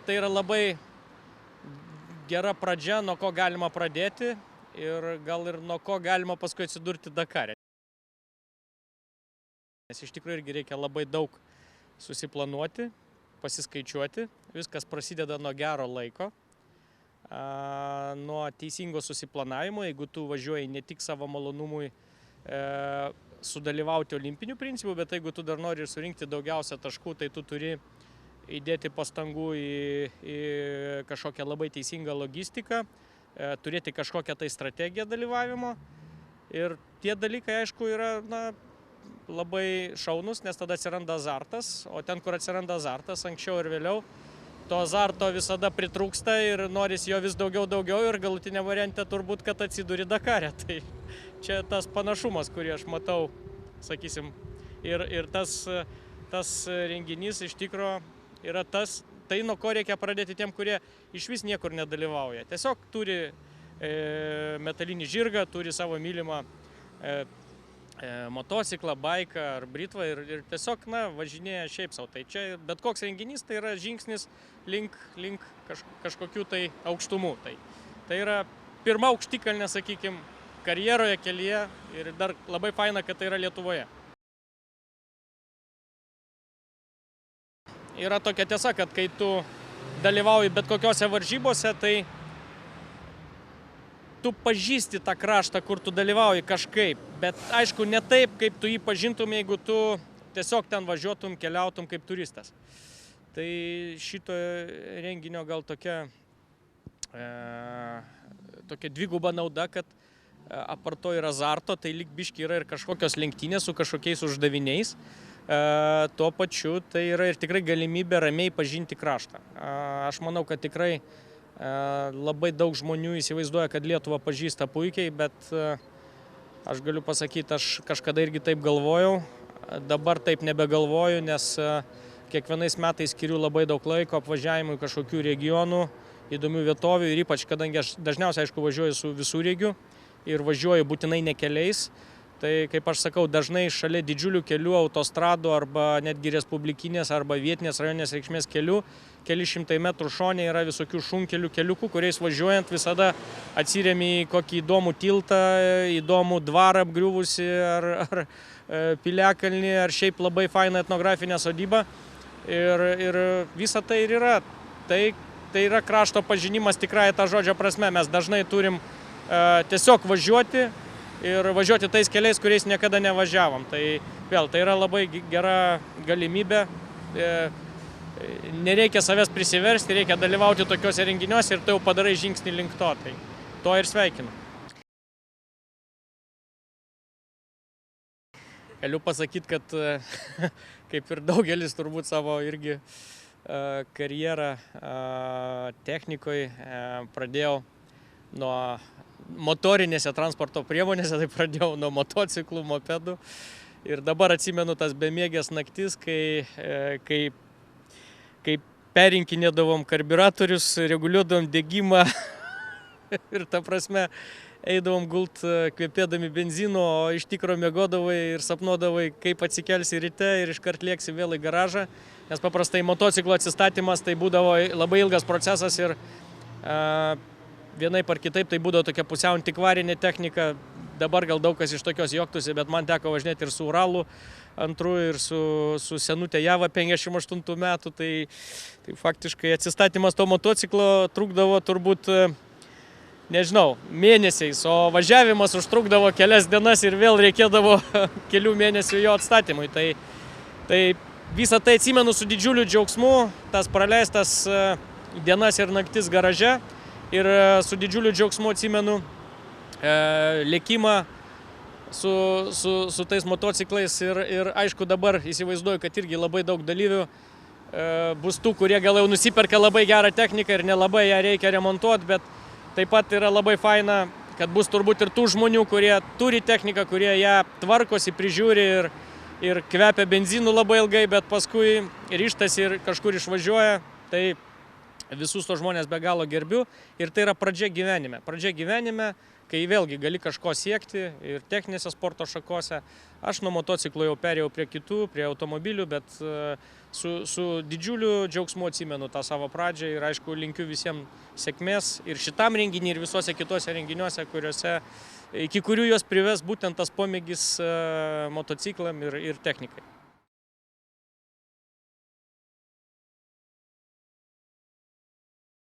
tai yra labai gera pradžia, nuo ko galima pradėti ir gal ir nuo ko galima paskui atsidurti Dakare. Nes iš tikrųjų irgi reikia labai daug susiplanuoti, pasiskaičiuoti. Viskas prasideda nuo gero laiko, nuo teisingo susiplanavimo. Jeigu tu važiuoji ne tik savo malonumui sudalyvauti olimpinių principų, bet jeigu tu dar nori ir surinkti daugiausia taškų, tai tu turi įdėti pastangų į kažkokią labai teisingą logistiką, turėti kažkokią tai strategiją dalyvavimo. Ir tie dalykai, aišku, yra labai šaunus, nes tada atsiranda azartas, o ten, kur atsiranda azartas, anksčiau ir vėliau, to azarto visada pritrūksta ir noris jo vis daugiau ir galutinė variantė turbūt, kad atsiduri Dakare. Tai čia tas panašumas, kurį aš matau, sakysim, ir tas renginys iš tikro yra tai, nuo ko reikia pradėti tiem, kurie iš vis niekur nedalyvauja. Tiesiog turi metalinį žirgą, turi savo mylimą motociklą, baiką ar britvą ir tiesiog važinėja šiaip savo. Tai čia bet koks renginys tai yra žingsnis link kažkokių tai aukštumų. Tai yra pirma aukštikalnė, sakykime, karjeroje, kelyje ir dar labai faina, kad tai yra Lietuvoje. Yra tokia tiesa, kad kai tu dalyvauji bet kokiose varžybose, tai tu pažįsti tą kraštą, kur tu dalyvauji kažkaip. Bet aišku, ne taip, kaip tu jį pažintum, jeigu tu tiesiog ten važiuotum, keliautum kaip turistas. Tai šito renginio gal tokia dviguba nauda, kad apart to ir azarto, tai lyg biški yra ir kažkokios lenktynės su kažkokiais uždaviniais. Tuo pačiu tai yra ir tikrai galimybė ramiai pažinti kraštą. Aš manau, kad tikrai labai daug žmonių įsivaizduoja, kad Lietuvą pažįsta puikiai, bet aš galiu pasakyti, aš kažkada irgi taip galvojau, dabar taip nebegalvoju, nes kiekvienais metais skiriu labai daug laiko apvažiavimui kažkokių regionų, įdomių vietovių ir ypač, kadangi aš dažniausiai, aišku, važiuoju su visureigiu ir važiuoju būtinai ne keliais. Tai, kaip aš sakau, dažnai šalia didžiulių kelių, autostradų arba netgi respublikinės arba vietinės rajoninės reikšmės kelių, keli šimtai metrų šone yra visokių šunkelių, keliukų, kuriais važiuojant visada atsiremi į kokį įdomų tiltą, įdomų dvarą apgriuvusi ar piliakalnį, ar šiaip labai fainą etnografinę sodybą. Ir visa tai ir yra. Tai yra krašto pažinimas tikrąja ta žodžio prasme. Mes dažnai turim tiesiog važiuoti ir važiuoti tais keliais, kuriais niekada nevažiavom. Tai vėl, tai yra labai gera galimybė. Nereikia savęs prisiversti, reikia dalyvauti tokiuose renginiuose ir tai jau padarai žingsnį link to. Tai to ir sveikinu. Galiu pasakyti, kad kaip ir daugelis turbūt savo irgi karjerą technikoje pradėjau nuo motorinėse transporto priemonėse, tai pradėjau nuo motociklų, mopedų. Ir dabar atsimenu tas bemiegės naktis, kai perinkinėdavom karbiuratorius, reguliuodavom degimą ir ta prasme eidavom gult kvepėdami benzino, o iš tikro miegodavai ir sapnuodavai, kaip atsikelsi ryte ir iškart lėksi vėl į garažą. Nes paprastai motociklo atsistatymas tai būdavo labai ilgas procesas ir vienaip ar kitaip tai būdavo tokia pusiau antikvarinė technika. Dabar gal daug kas iš tokios juoktųsi, bet man teko važinėti ir su Uralu antru, ir su senutė Java 58 metų. Tai faktiškai atsistatymas to motociklo trukdavo turbūt, nežinau, mėnesiais, o važiavimas užtrukdavo kelias dienas ir vėl reikėdavo kelių mėnesių jo atstatymui. Tai visą tai atsimenu su didžiuliu džiaugsmu, tas praleistas dienas ir naktis garaže. Ir su didžiuliu džiaugsmu atsimenu lėkimą su tais motociklais ir aišku dabar įsivaizduoju, kad irgi labai daug dalyvių bus tų, kurie gal jau nusiperka labai gerą techniką ir nelabai ją reikia remontuoti, bet taip pat yra labai faina, kad bus turbūt ir tų žmonių, kurie turi techniką, kurie ją tvarkosi, prižiūri ir kvepia benzinu labai ilgai, bet paskui ryžtasi ir kažkur išvažiuoja. Tai Visus to žmonės be galo gerbiu ir tai yra pradžia gyvenime. Pradžia gyvenime, kai vėlgi gali kažko siekti ir techninėse sporto šakose. Aš nuo motociklo jau perėjau prie kitų, prie automobilių, bet su didžiuliu džiaugsmu atsimenu tą savo pradžią ir aišku linkiu visiems sėkmės ir šitam renginiui ir visuose kitose renginiuose, iki kurių juos prives būtent tas pomėgis motociklam ir technikai.